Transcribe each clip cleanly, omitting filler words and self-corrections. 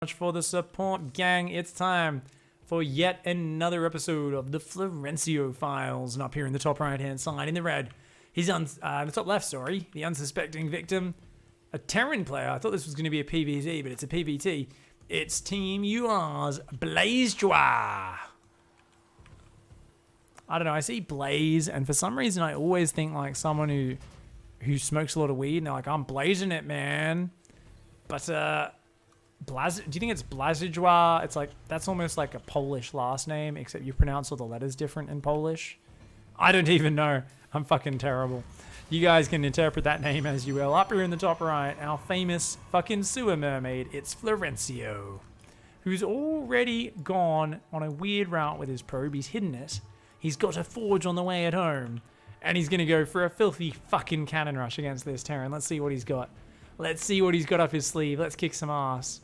Much for the support, gang. It's time for yet another episode of the Florencio files. And up here in the top right hand side in the red, he's on the top left, sorry, the unsuspecting victim, a Terran player. I thought this was going to be a PvZ, but it's a PvT. It's Team UR's Blazejoie. I don't know, I see Blaze, and for some reason I always think like someone who smokes a lot of weed, and they're like, I'm blazing it, man. But do you think it's Blazejoie? It's like, that's almost like a Polish last name, except you pronounce all the letters different in Polish. I don't even know. I'm fucking terrible. You guys can interpret that name as you will. Up here in the top right, our famous fucking sewer mermaid, it's Florencio, who's already gone on a weird route with his probe. He's hidden it. He's got a forge on the way at home, and he's going to go for a filthy fucking cannon rush against this Terran. Let's see what he's got. Let's see what he's got up his sleeve. Let's kick some ass.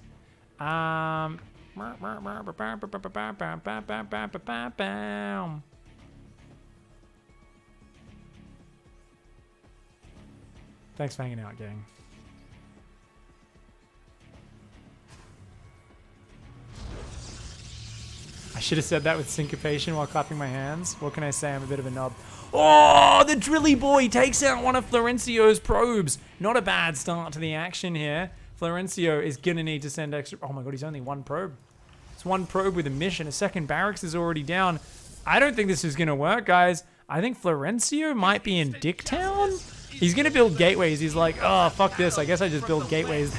Thanks for hanging out, gang. I should have said that with syncopation while clapping my hands. What can I say? I'm a bit of a knob. Oh, the drilly boy takes out one of Florencio's probes. Not a bad start to the action here. Florencio is going to need to send extra... Oh my god, he's only one probe. It's one probe with a mission. A second barracks is already down. I don't think this is going to work, guys. I think Florencio might be in Dicktown. He's going to build gateways. He's like, oh, fuck this. I guess I just build gateways.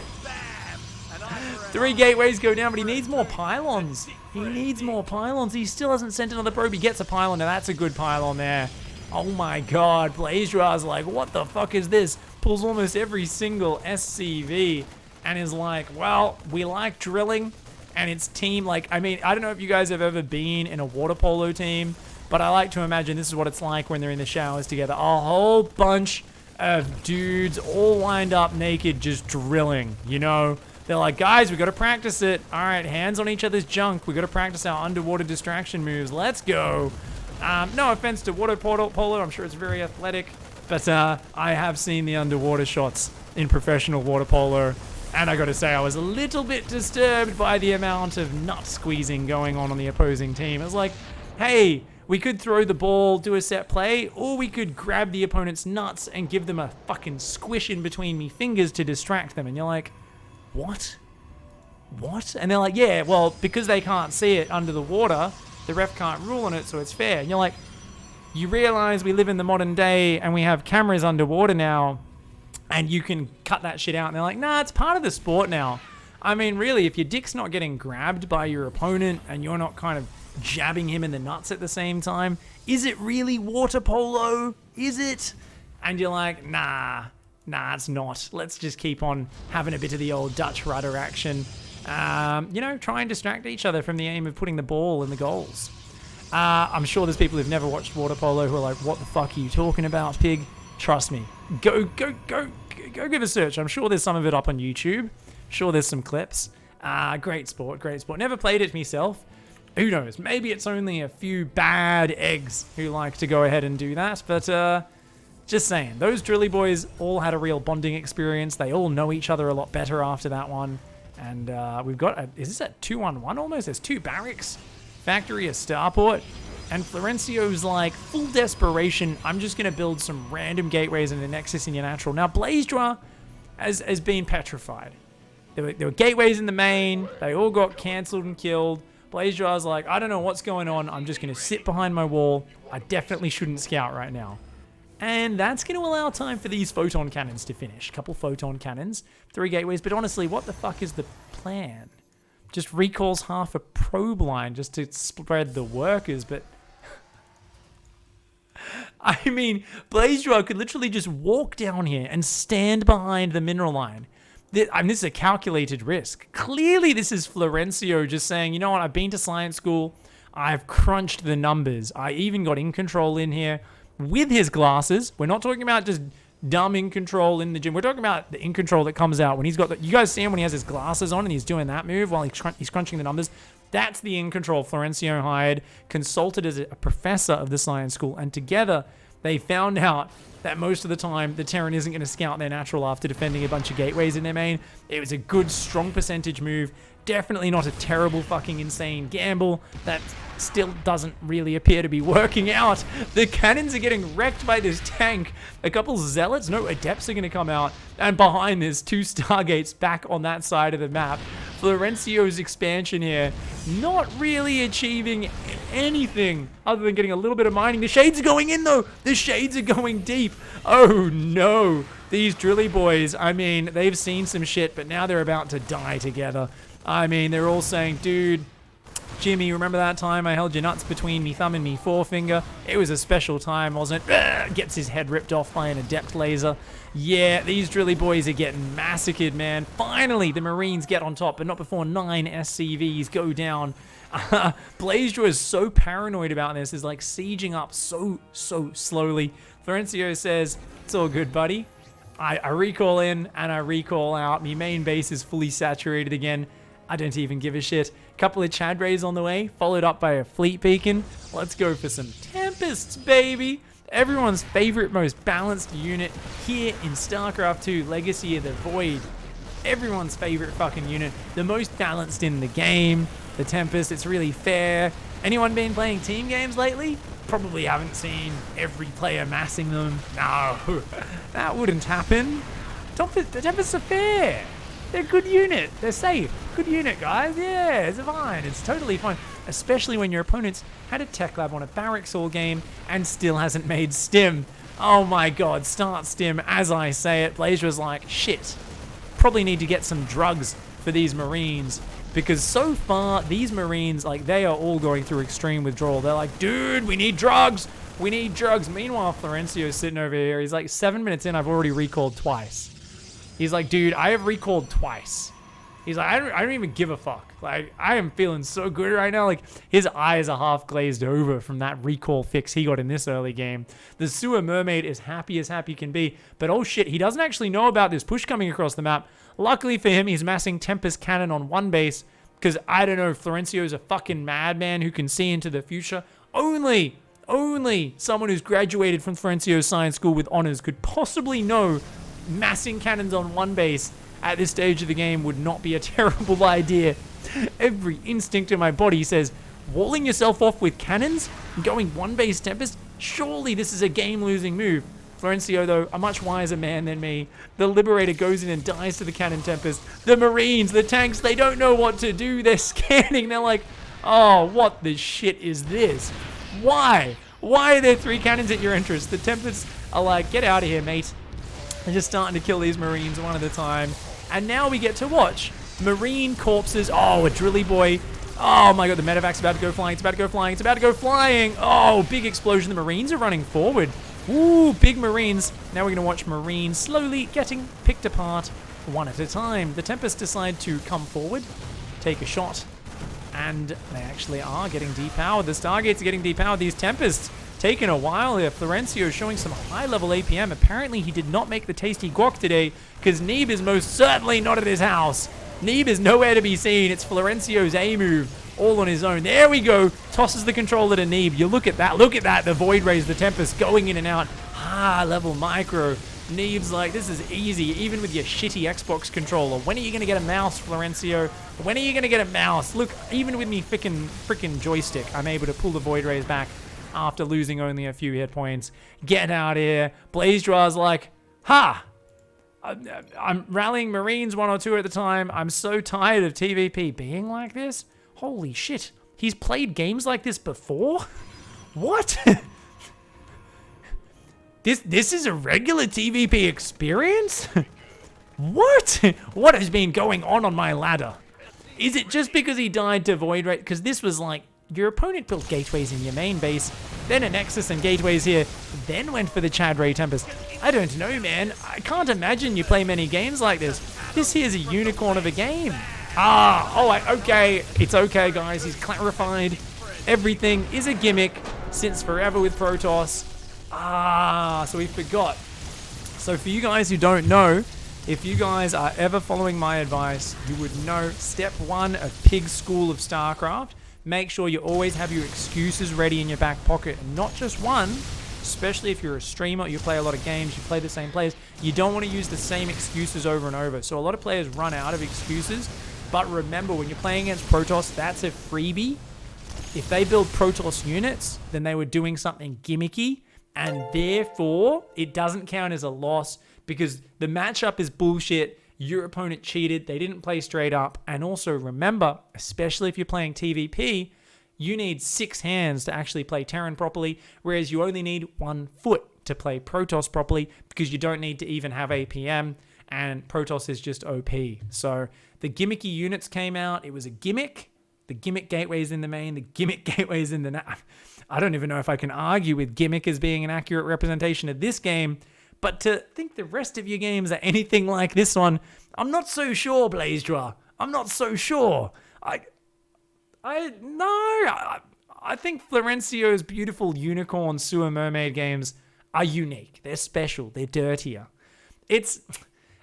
3 gateways go down, but he needs more pylons. He needs more pylons. He still hasn't sent another probe. He gets a pylon. Now, that's a good pylon there. Oh my god. Blazejoie's like, what the fuck is this? Pulls almost every single SCV and is like, well, we like drilling, and it's team, like, I mean, I don't know if you guys have ever been in a water polo team, but I like to imagine this is what it's like when they're in the showers together. A whole bunch of dudes all lined up naked just drilling, you know? They're like, guys, we got to practice it. All right, hands on each other's junk. We got to practice our underwater distraction moves. Let's go. No offense to water polo. I'm sure it's very athletic, but I have seen the underwater shots in professional water polo, and I got to say I was a little bit disturbed by the amount of nut squeezing going on the opposing team. It was like, hey, we could throw the ball, do a set play, or we could grab the opponent's nuts and give them a fucking squish in between me fingers to distract them. And you're like, what? What? And they're like, yeah, well, because they can't see it under the water, the ref can't rule on it, so it's fair. And you're like, you realize we live in the modern day and we have cameras underwater now, and you can cut that shit out. And they're like, nah, it's part of the sport now. I mean, really, if your dick's not getting grabbed by your opponent and you're not kind of jabbing him in the nuts at the same time, is it really water polo? Is it? And you're like, nah, it's not. Let's just keep on having a bit of the old Dutch rudder action. You know, try and distract each other from the aim of putting the ball in the goals. I'm sure there's people who've never watched water polo who are like, what the fuck are you talking about, pig? Trust me. Go give a search. I'm sure there's some of it up on YouTube. Sure there's some clips. Great sport, great sport. Never played it myself. Who knows? Maybe it's only a few bad eggs who like to go ahead and do that, but just saying, those drilly boys all had a real bonding experience. They all know each other a lot better after that one. And we've got, is this at 2-on-1 almost? There's 2 barracks, factory, a starport. And Florencio's like, full desperation, I'm just going to build some random gateways and a nexus in your natural. Now, Blazejoie has been petrified. There were gateways in the main. They all got cancelled and killed. Blazejoie's like, I don't know what's going on. I'm just going to sit behind my wall. I definitely shouldn't scout right now. And that's going to allow time for these photon cannons to finish. Couple photon cannons, 3 gateways. But honestly, what the fuck is the plan? Just recalls half a probe line just to spread the workers. But I mean, Blazejoie could literally just walk down here and stand behind the mineral line. I mean, this is a calculated risk. Clearly, this is Florencio just saying, you know what, I've been to science school. I've crunched the numbers. I even got in control in here with his glasses. We're not talking about just dumb in control in the gym. We're talking about the in control that comes out when he's got the, you guys see him when he has his glasses on and he's doing that move while he's crunching the numbers. That's the in control Florencio hired, consulted as a professor of the science school, and together they found out that most of the time the Terran isn't going to scout their natural after defending a bunch of gateways in their main. It was a good, strong percentage move. Definitely not a terrible fucking insane gamble. That still doesn't really appear to be working out. The cannons are getting wrecked by this tank. A couple zealots, no, adepts are going to come out. And behind this, 2 stargates back on that side of the map. Florencio's expansion here, not really achieving anything other than getting a little bit of mining. The shades are going in though. The shades are going deep. Oh no. These drilly boys, I mean, they've seen some shit, but now they're about to die together. I mean, they're all saying, dude, Jimmy, remember that time I held your nuts between me thumb and me forefinger? It was a special time, wasn't it? Gets his head ripped off by an adept laser. Yeah, these drilly boys are getting massacred, man. Finally, the Marines get on top, but not before 9 SCVs go down. Blazedraw is so paranoid about this, is like sieging up so slowly. Florencio says, it's all good, buddy. I recall in and I recall out. My main base is fully saturated again. I don't even give a shit. Couple of Chad Rays on the way, followed up by a fleet beacon. Let's go for some Tempests, baby. Everyone's favorite, most balanced unit here in StarCraft 2 Legacy of the Void. Everyone's favorite fucking unit. The most balanced in the game. The Tempest, it's really fair. Anyone been playing team games lately? Probably haven't seen every player massing them. No, that wouldn't happen. The Tempests are fair. They're a good unit. They're safe. Good unit, guys. Yeah, it's fine. It's totally fine. Especially when your opponent's had a tech lab on a barracks all game and still hasn't made stim. Oh my god, start stim as I say it. Blazedra's like, shit. Probably need to get some drugs for these Marines. Because so far, these Marines, like, they are all going through extreme withdrawal. They're like, dude, we need drugs. We need drugs. Meanwhile, Florencio's sitting over here. He's like, 7 minutes in, I've already recalled twice. He's like, dude, I have recalled twice. He's like, I don't even give a fuck. Like, I am feeling so good right now. Like, his eyes are half glazed over from that recall fix he got in this early game. The sewer mermaid is happy as happy can be. But oh shit, he doesn't actually know about this push coming across the map. Luckily for him, he's massing Tempest Cannon on one base. Because, I don't know, Florencio's a fucking madman who can see into the future. Only someone who's graduated from Florencio's science school with honors could possibly know massing cannons on one base at this stage of the game would not be a terrible idea. Every instinct in my body says, walling yourself off with cannons and going one base Tempest? Surely this is a game-losing move. Florencio, though, a much wiser man than me. The Liberator goes in and dies to the Cannon Tempest. The Marines, the tanks, they don't know what to do. They're scanning. They're like, oh, what the shit is this? Why? Why are there 3 cannons at your entrance? The Tempests are like, get out of here, mate. They're just starting to kill these Marines one at a time. And now we get to watch Marine corpses. Oh, a drilly boy. Oh my god, the medevac's about to go flying. It's about to go flying. It's about to go flying. Oh, big explosion. The Marines are running forward. Ooh, big Marines. Now we're going to watch Marines slowly getting picked apart one at a time. The Tempests decide to come forward, take a shot, and they actually are getting depowered. The Stargates are getting depowered. These Tempests taking a while here. Florencio showing some high-level APM. Apparently, he did not make the tasty guac today because Neeb is most certainly not at his house. Neeb is nowhere to be seen. It's Florencio's A move. All on his own. There we go. Tosses the controller to Neeb. You look at that. Look at that. The Void Rays, the Tempest going in and out. Level micro. Neeb's like, this is easy, even with your shitty Xbox controller. When are you going to get a mouse, Florencio? When are you going to get a mouse? Look, even with me frickin' joystick, I'm able to pull the Void Rays back after losing only a few hit points. Get out here. Blazedra's like, I'm rallying Marines 1 or 2 at the time. I'm so tired of TVP being like this. Holy shit. He's played games like this before? What? This is a regular TVP experience? What? What has been going on my ladder? Is it just because he died to Void Ray? Because this was like, your opponent built gateways in your main base, then a Nexus and gateways here, then went for the Chad Ray Tempest. I don't know, man. I can't imagine you play many games like this. This here's a unicorn of a game. Okay. It's okay, guys. He's clarified. Everything is a gimmick since forever with Protoss. So we forgot. So for you guys who don't know, if you guys are ever following my advice, you would know step 1 of Pig's School of StarCraft. Make sure you always have your excuses ready in your back pocket, and not just one, especially if you're a streamer, you play a lot of games, you play the same players, you don't want to use the same excuses over and over. So a lot of players run out of excuses. But remember, when you're playing against Protoss, that's a freebie. If they build Protoss units, then they were doing something gimmicky, and therefore it doesn't count as a loss because the matchup is bullshit. Your opponent cheated. They didn't play straight up. And also remember, especially if you're playing TVP, you need 6 hands to actually play Terran properly, whereas you only need 1 foot to play Protoss properly because you don't need to even have APM, and Protoss is just OP. So the gimmicky units came out. It was a gimmick. The gimmick gateway's in the main. The gimmick gateway's in the... I don't even know if I can argue with gimmick as being an accurate representation of this game, but to think the rest of your games are anything like this one, I'm not so sure, Blazedraw. I'm not so sure. I think Florencio's beautiful unicorn sewer mermaid games are unique. They're special. They're dirtier.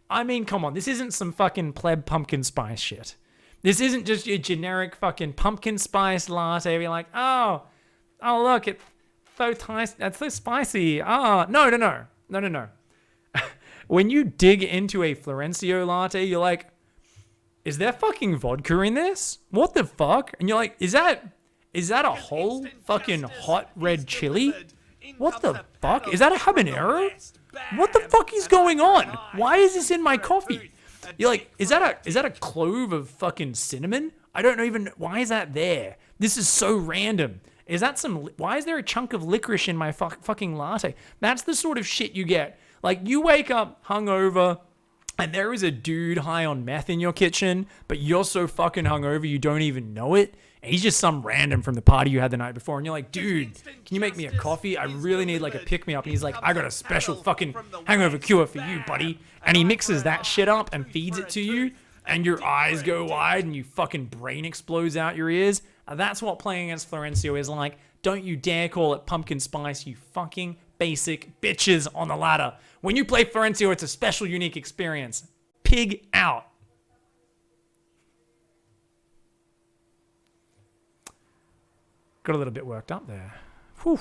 I mean, come on. This isn't some fucking pleb pumpkin spice shit. This isn't just your generic fucking pumpkin spice latte where you're like, oh, look, it's so nice. That's so spicy. Oh, no. When you dig into a Florencio latte, you're like, is there fucking vodka in this? What the fuck? And you're like, is that a whole fucking hot red chili? What the fuck? Is that a habanero? What the fuck is going on? Why is this in my coffee? You're like, is that a clove of fucking cinnamon? I don't know even, why is that there? This is so random. Why is there a chunk of licorice in my fucking latte? That's the sort of shit you get. Like, you wake up hungover, and there is a dude high on meth in your kitchen, but you're so fucking hungover you don't even know it. And he's just some random from the party you had the night before. And you're like, dude, can you make me a coffee? I really need like a pick-me-up. And he's like, I got a special fucking hangover cure for you, buddy. And he mixes that shit up and feeds it to you. And your eyes go wide and your fucking brain explodes out your ears. That's what playing against Florencio is like. Don't you dare call it pumpkin spice, you fucking basic bitches on the ladder. When you play Florencio, it's a special, unique experience. Pig out. Got a little bit worked up there. Whew.